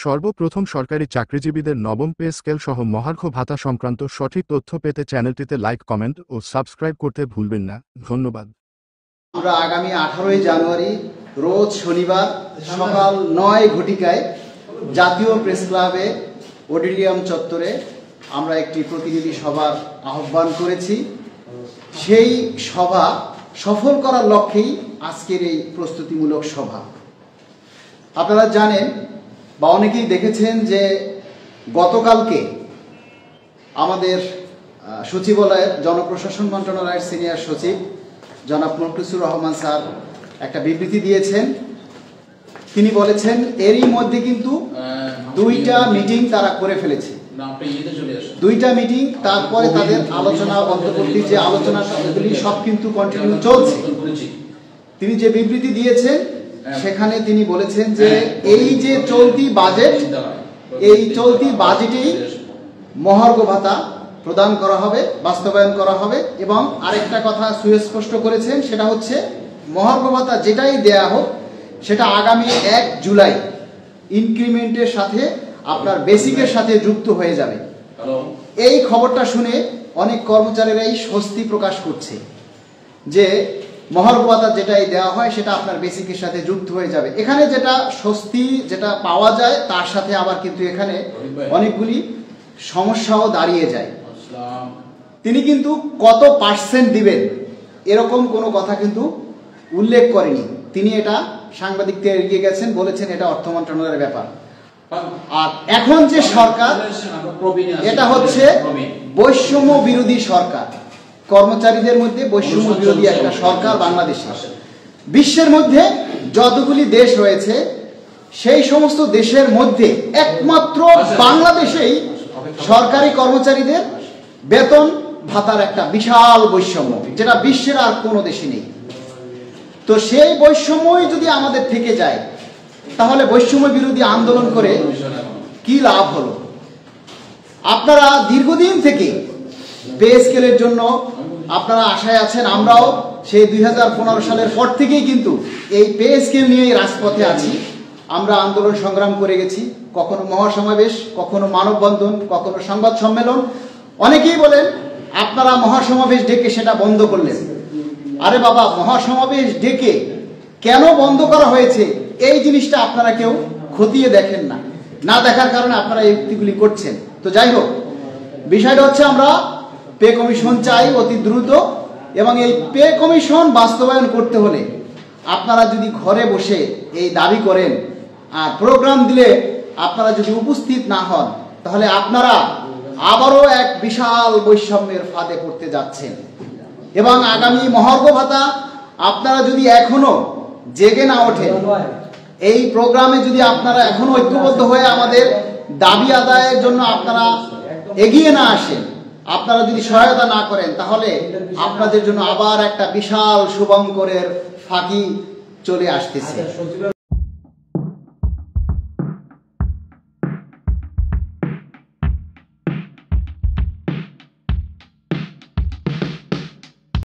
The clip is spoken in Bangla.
সর্বপ্রথম সরকারি চাকরিজীবীদের নবম পে স্কেল সহ মহার্ঘ ভাতা সংক্রান্ত সঠিক তথ্য পেতে চ্যানেলটিতে লাইক, কমেন্ট ও সাবস্ক্রাইব করতে ভুলবেন না। ধন্যবাদ। আমরা আগামী 18 জানুয়ারি রোজ শনিবার সকাল 9 ঘটিকায় জাতীয় প্রেস ক্লাবে অডিটোরিয়াম চত্বরে আমরা একটি প্রতিনিধি সভার আহ্বান করেছি। সেই সভা সফল করার লক্ষ্যেই আজকের এই প্রস্তুতিমূলক সভা। আপনারা জানেন বা অনেকেই দেখেছেন যে গতকালকে আমাদের সচিবালয়ের জনপ্রশাসন মন্ত্রণালয়ের সিনিয়র সচিব জনাব মুখলিসুর রহমান স্যার একটা বিবৃতি দিয়েছেন। তিনি বলেছেন এরই মধ্যে কিন্তু 2টা মিটিং তারা করে ফেলেছে, 2টা মিটিং, তারপরে তাদের আলোচনা অন্তর্বর্তী যে আলোচনাগুলি সব কিন্তু কন্টিনিউ চলছে। তিনি যে বিবৃতি দিয়েছেন সেখানে তিনি বলেছেন যে এই যে চলতি বাজেট, এই চলতি বাজেটেই মহার্ঘ ভাতা প্রদান করা হবে, বাস্তবায়ন করা হবে। এবং আরেকটা কথা সুস্পষ্ট করেছেন, সেটা হচ্ছে মহার্ঘ ভাতা যেটাই দেয়া হোক সেটা আগামী 1 জুলাই ইনক্রিমেন্টের সাথে আপনার বেসিকের সাথে যুক্ত হয়ে যাবে। এই খবরটা শুনে অনেক কর্মচারীরাই স্বস্তি প্রকাশ করছে যে মহার্ঘ ভাতা যেটাই দেওয়া হয় সেটা আপনার বেসিকের সাথে যুক্ত হয়ে যাবে। এখানে যেটা স্বস্তি যেটা পাওয়া যায় তার সাথে আবার কিন্তু এখানে অনেকগুলি সমস্যাও দাঁড়িয়ে যায়। তিনি কিন্তু কত পার্সেন্ট দিবেন এরকম কোনো কথা কিন্তু উল্লেখ করেনি। তিনি এটা সাংবাদিকদের এগিয়ে গেছেন, বলেছেন এটা অর্থ মন্ত্রণালয়ের ব্যাপার। আর এখন যে সরকার, এটা হচ্ছে বৈষম্য বিরোধী সরকার, কর্মচারীদের মধ্যে বৈষম্য বিরোধী একটা সরকার বাংলাদেশে। বিশ্বের মধ্যে যতগুলি দেশ রয়েছে সেই সমস্ত দেশের মধ্যে একমাত্র বাংলাদেশেই সরকারি কর্মচারীদের বেতন ভাতার একটা বিশাল বৈষম্য, যেটা বিশ্বের আর কোনো দেশে নেই। তো সেই বৈষম্যই যদি আমাদের থেকে যায় তাহলে বৈষম্য বিরোধী আন্দোলন করে কি লাভ হলো? আপনারা দীর্ঘদিন থেকে পে স্কেলের জন্য আপনারা আশায় আছেন, আমরাও সেই 2015 সালের পর থেকেই কিন্তু এই পে স্কেল নিয়েই রাজপথে আছি। আমরা আন্দোলন সংগ্রাম করে গেছি, কখনো মহাসমাবেশ, কখনো মানববন্ধন, কখনো সংবাদ সম্মেলন। অনেকেই বলেন আপনারা মহাসমাবেশ ডেকে সেটা বন্ধ করলেন। আরে বাবা, মহাসমাবেশ ডেকে কেন বন্ধ করা হয়েছে এই জিনিসটা আপনারা কেউ খতিয়ে দেখেন না, না দেখার কারণে আপনারা এই যুক্তিগুলি করছেন। তো যাই হোক, বিষয়টা হচ্ছে আমরা পে কমিশন চাই অতি দ্রুত, এবং এই পে কমিশন বাস্তবায়ন করতে হলে আপনারা যদি ঘরে বসে এই দাবি করেন আর প্রোগ্রাম দিলে আপনারা যদি উপস্থিত না হন তাহলে আপনারা আবারও এক বিশাল বৈষম্যের ফাঁদে পড়তে যাচ্ছেন। এবং আগামী মহার্ঘ ভাতা আপনারা যদি এখনো জেগে না ওঠেন, এই প্রোগ্রামে যদি আপনারা এখনো ঐক্যবদ্ধ হয়ে আমাদের দাবি আদায়ের জন্য আপনারা এগিয়ে না আসেন, আপনারা যদি সহায়তা না করেন, তাহলে আপনাদের জন্য আবার একটা বিশাল শুভঙ্করের ফাঁকি চলে আসতেছে।